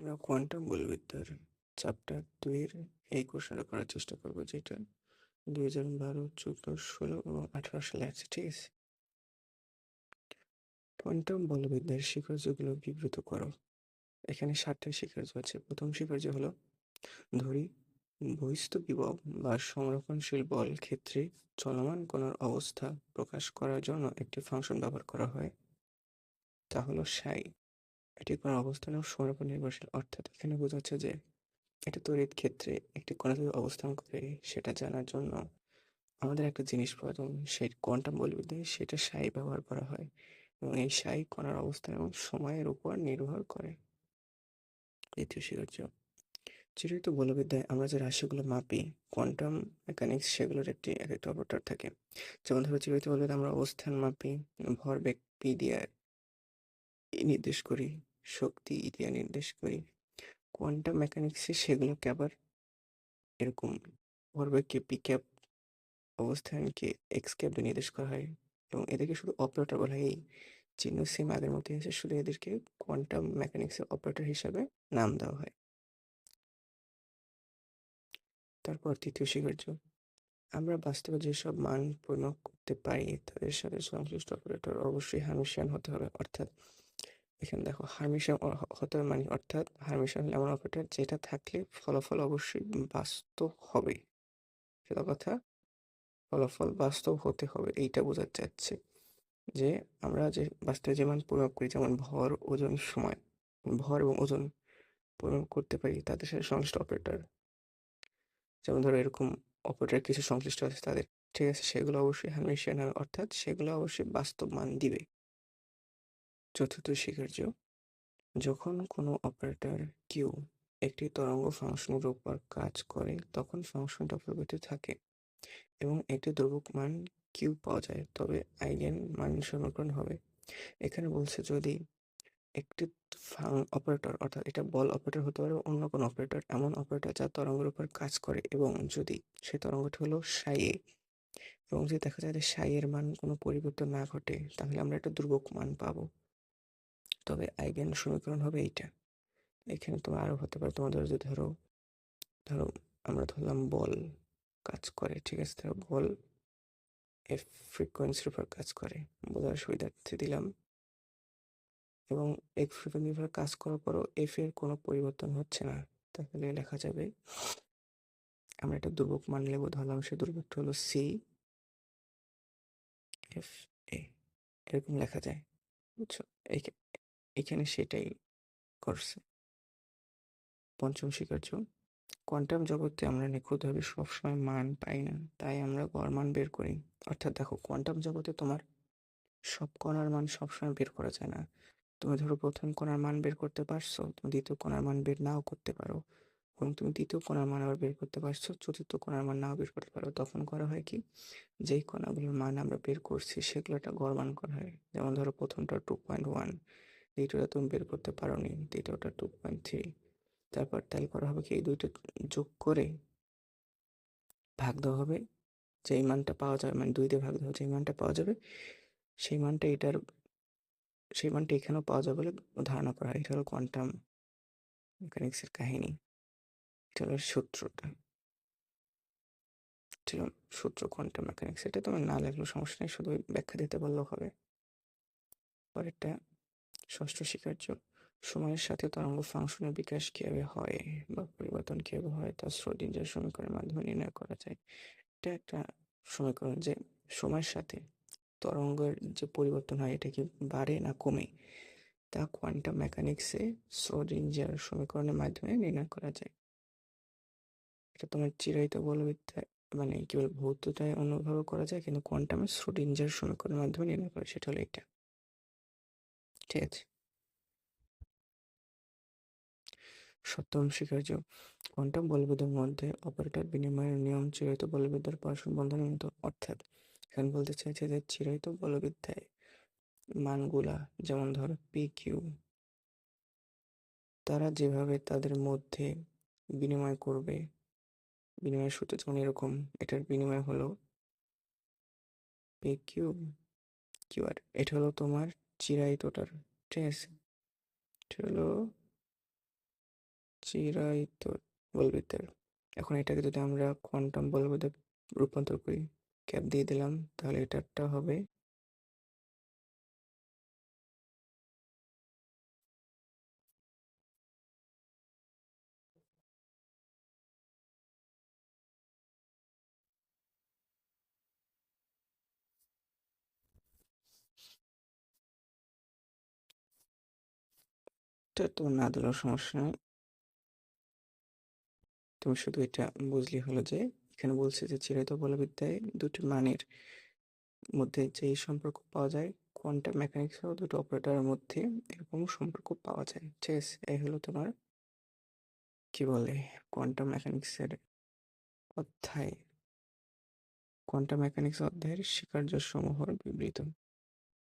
আমরা quantum বলবিদ্যার chapter 2 এই কোশ্চেনটা করার চেষ্টা করবো, যেটা 2012, 14, 16 এবং 18 সালে আছে। ঠিক আছে, কোয়ান্টাম বলবিদ্যার স্বীকার্যগুলো বিবৃত করো। এখানে 7টা স্বীকার্য আছে। প্রথম স্বীকার্য হলো, ধরি বহিস্থ বিভব বা সংরক্ষণশীল বল ক্ষেত্রে চলমান কণার অবস্থা প্রকাশ করার জন্য একটি ফাংশন ব্যবহার করা হয়, তা হলো সাই। এটি কোনো অবস্থানের সময়ের উপর নির্ভরশীল, অর্থাৎ এখানে বোঝাচ্ছে যে এটা তড়িৎ ক্ষেত্রে একটি কণা যদি অবস্থান করে সেটা জানার জন্য আমাদের একটা জিনিস প্রয়োজন, সেই কোয়ান্টাম বলবিদ্যায় সেটা সাই ব্যবহার করা হয় এবং এই সাই কণার অবস্থান এবং সময়ের উপর নির্ভর করে। দ্বিতীয় স্বীকার্য, চিরায়ত বলবিদ্যায় আমরা যে রাশিগুলো মাপি, কোয়ান্টাম মেকানিক্স সেগুলোর এক একটা অপারেটর থাকে। যেমন ধরো, চিরায়ত বলবিদ্যায় আমরা অবস্থান মাপি, ভরবেগ পি দিয়ে নির্দেশ করি, শক্তি ই দিয়ে নির্দেশ করি। কোয়ান্টাম মেকানিক্সে সেগুলোকে আবার এরকম ভরবেগকে পি ক্যাপ, অবস্থানকে এক্স ক্যাপ দিয়ে নির্দেশ করা হয় এবং এদেরকে শুধু অপারেটর বলা হয়। এই চিহ্ন সেম আগের মতোই আছে, শুধু এদেরকে কোয়ান্টাম মেকানিক্সের অপারেটর হিসাবে নাম দেওয়া হয়। তারপর তৃতীয় স্বীকার্য, আমরা বাস্তবে যেসব মান পরিমাপ করতে পারি তাদের সাথে সংশ্লিষ্ট অপারেটর অবশ্যই হার্মিশিয়ান হতে হবে। অর্থাৎ এখানে দেখো, হার্মিশিয়ান হতে হবে মানে, অর্থাৎ হার্মিশিয়ান হলে এমন অপারেটর যেটা থাকলে ফলাফল অবশ্যই বাস্তব হবে। সেটা কথা, ফলাফল বাস্তব হতে হবে, এইটা বোঝাতে চাচ্ছে যে আমরা যে বাস্তবে যে মান পরিমাপ করি, যেমন ভর, ওজন, সময়, ভর এবং ওজন পরিমাপ করতে পারি তাদের সাথে সংশ্লিষ্ট অপারেটর, যেমন ধরো এরকম অপারেটর কিছু সংশ্লিষ্ট আছে তাদের, ঠিক আছে, সেগুলো অবশ্যই হ্যার্মিশিয়ান হবে, অর্থাৎ সেগুলো অবশ্যই বাস্তব মান দিবে। চতুর্থ স্বীকার্য, যখন কোনো অপারেটর কিউ একটি তরঙ্গ ফাংশনের উপর কাজ করে তখন ফাংশনটা অপরিবর্তিত থাকে এবং একটি ধ্রুবক মান কিউ পাওয়া যায়, তবে আইগেন মান সমীকরণ হবে। এখানে বলছে, যদি একটি অপারেটর, অর্থাৎ এটা বল অপারেটর হতে পারে অন্য কোনো অপারেটর, এমন অপারেটর যা তরঙ্গের উপর কাজ করে এবং যদি সেই তরঙ্গটি হলো সাই এ, এবং যদি দেখা যায় যে সাই এর মান কোনো পরিবর্তন না ঘটে, তাহলে আমরা একটা ধ্রুবক মান পাবো, তবে আইগেন সমীকরণ হবে এইটা। এখানে তোমার আরো হতে পারে, তোমাদের যদি ধরো ধরো আমরা ধরলাম বল কাজ করে, ঠিক আছে, ধরো বল এফ ফ্রিকোয়েন্সির উপর কাজ করে, বোঝার সুবিধার্থে দিলাম, এবং এক ফ্রিকোয়েন্সির উপর কাজ করার পরও এফ এর কোনো পরিবর্তন হচ্ছে না, তাহলে লেখা যাবে, আমরা একটা ধ্রুবক মান নেব, ধরলাম সে ধ্রুবকটা হলো সি এফ এ, এরকম লেখা যায়, বুঝছো? এখানে সেটাই করছে। পঞ্চম স্বীকার্য, কোয়ান্টাম জগতে আমরা নিখুঁতভাবে সবসময় মান পাই না, তাই আমরা গড় মান বের করি। অর্থাৎ দেখো, কোয়ান্টাম জগতে তোমার সব কণার মান সবসময় বের করা যায় না। তুমি ধরো প্রথম কণার মান বের করতে পারছো, তুমি দ্বিতীয় কণার মান বের নাও করতে পারো, এবং তুমি তৃতীয় কণার মান আবার বের করতে পারছো, চতুর্থ কণার মান নাও বের করতে পারো। তখন করা হয় কি, যেই কণাগুলোর মান আমরা বের করছি সেগুলো একটা গড় মান করা হয়। যেমন ধরো প্রথমটা 2.1, দ্বিতীয়টা তুমি বের করতে পারোনি, দ্বিতীয়টা 2.3। তারপর তাহলে করা হবে কি, এই দুইটা যোগ করে ভাগ দেওয়া হবে, যেই মানটা পাওয়া যাবে, মানে 2 দিয়ে ভাগ দেওয়া, যেই মানটা পাওয়া যাবে সেই মানটা সেই মানটা এখানেও পাওয়া যাবে বলে ধারণা করা হয়। এটা হলো কোয়ান্টাম মেকানিক্সের কাহিনী, এটা হলো সূত্রটা, ছিল সূত্র কোয়ান্টাম মেকানিক্স। এটা তোমার না লাগলেও সমস্যা নেই, শুধু ব্যাখ্যা দিতে পারলেও হবে। পরেরটা ষষ্ঠ স্বীকার্য, সময়ের সাথে তরঙ্গ ফাংশনের বিকাশ কিভাবে হয় বা পরিবর্তন কিভাবে হয় তা শ্রোডিঞ্জার সমীকরণের মাধ্যমে নির্ণয় করা যায়। এটা একটা সমীকরণ যে সময়ের সাথে তরঙ্গের যে পরিবর্তন হয় এটা কি বাড়ে না কমে, তা কোয়ান্টাম মেকানিক্সে শ্রোডিঞ্জার সমীকরণের মাধ্যমে নির্ণয় করা যায়। এটা তোমার চিরায়ত বলবিদ্যায়, মানে কি বল, ভৌতটায় অন্যভাবে করা যায়, কিন্তু কোয়ান্টামে শ্রোডিঞ্জার সমীকরণের মাধ্যমে নির্ণয় করে, সেটা হলো এটা। ঠিক আছে, সপ্তম স্বীকার্য, কোয়ান্টাম বলবিদ্যার মধ্যে অপারেটর বিনিময়ের নিয়ম চিরায়ত বলবিদ্যার পরস্পর বন্ধনের মতো। অর্থাৎ এখানে বলতে চাইছে যে চিরায়ত বলবিদ্যায় মানগুলা, যেমন ধরো পি কিউ, তারা যেভাবে তাদের মধ্যে বিনিময় করবে, বিনিময়ের সূত্র যেমন এরকম, এটার বিনিময় হলো পি কিউ কিউ আর, এটা হলো তোমার চিরায়তটার, ঠিক আছে, এটা হলো চিরায়ত বলবিদ্যার। এখন এটাকে যদি আমরা কোয়ান্টাম বলবিদ্যায় রূপান্তর করি, ক্যাপ দিয়ে দিলাম, তাহলে এটারটা হবে এটা তো না দিলেও সমস্যা নেই। তুমি শুধু এটা বুঝলি হলো যে এখানে বলছে যে চিরায়ত বলবিদ্যায় দুটি মানের মধ্যে যে সম্পর্ক পাওয়া যায়, কোয়ান্টাম মেকানিক্সেও দুটো অপারেটরের মধ্যে এরকম সম্পর্ক পাওয়া যায়। ঠিক আছে, এই হলো তোমার কি বলে কোয়ান্টাম মেকানিক্সের অধ্যায়, কোয়ান্টাম মেকানিক্স অধ্যায়ের স্বীকার্য সমূহ বিবৃত।